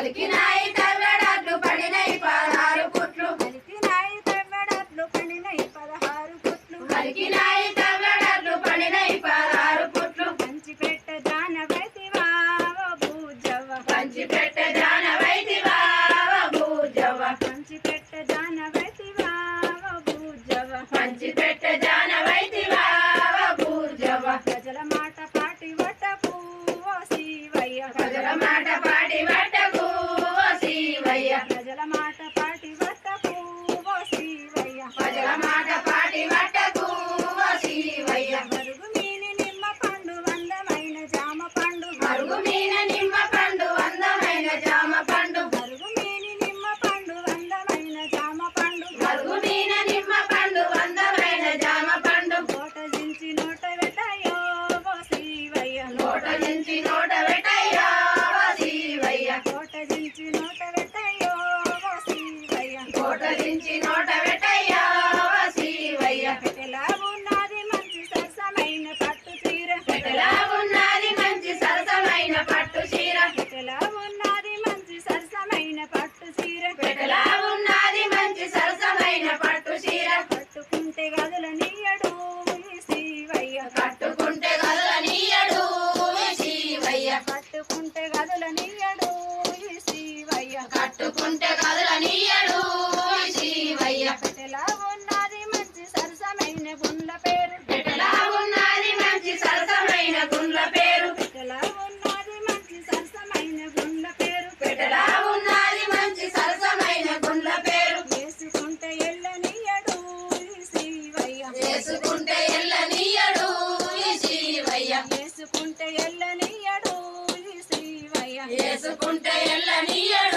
పలికినాయి తవ్వెడట్లు పడినై 16 పుట్లు పలికినాయి తవ్వెడట్లు పడినై 16 పుట్లు పలికినాయి తవ్వెడట్లు పడినై 16 పుట్లు పంచిపెట్ట జానవైతివా ఓ భూజవ్వ పంచిపెట్ట జానవైతివా ఓ భూజవ్వ పంచిపెట్ట జానవైతివా ఓ భూజవ్వ పంచిపెట్ట జానవైతివా ఓ భూజవ్వ ప్రజల మాట పాటి వట్టకు ఓ శివయ్య ప్రజల మాట పాటి వట్టకు ఓ శివయ్య ప్రజల మాట పాటి వట్టకు ఓ శివయ్య ప్రజల మాట పాటి వట్టకు ఓ శివయ్య మరుగు మీని నిమ్మ పండు అందమైన జామ పండు మరుగు మీన నిమ్మ పండు అందమైన జామ పండు మరుగు మీని నిమ్మ పండు అందమైన జామ పండు మరుగు మీన నిమ్మ పండు అందమైన జామ పండు కోట దించి నోట పెట్టయ్యో ఓ శివయ్య నోట నుంచి నోట పెట్టయ్యా ఓ శివయ్య కోట దించి నోట పెట్టయ్యో ఓ శివయ్య కోట నుంచి నోట పెట్టయ్యా ఓ శివయ్య ఎలా ఉన్నది మంచి సరసమైన పట్టు చీర పెట్టెలా ఉన్నది మంచి సరసమైన పట్టు చీర ఎలా ఉన్నది మంచి సరసమైన పట్టు చీర పెట్టెలా ఉన్నది మంచి సరసమైన పట్టు చీర కట్టుకుంటే గదుల నీయడు ఈ శివయ్య కట్టుకుంటే గదుల నీయడు ఈ శివయ్య కట్టుకుంటే గదుల నీయడు ఈ శివయ్య కట్టుకుంటే గదుల నీయడు ఈ శివయ్య ఎలా ఉన్నది మంచి సరసమైన గుండ్ల పేరు పెట్టెలా ఉన్నది మంచి సరసమైన గుండ్ల పేరు ఎలా ఉన్నది మంచి సరసమైన గుండ్ల పేరు పెట్టెలా ఉన్నది మంచి సరసమైన గుండ్ల పేరు వేసుకుంటే ఎల్లనీయడు ఈ శివయ్య చేసుకుంటే ఎల్ల నీయడు ఈ శివయ్య వేసుకుంటే ఎల్లనీయడు ఈ శివయ్య చేసుకుంటే ఎల్ల నీయడు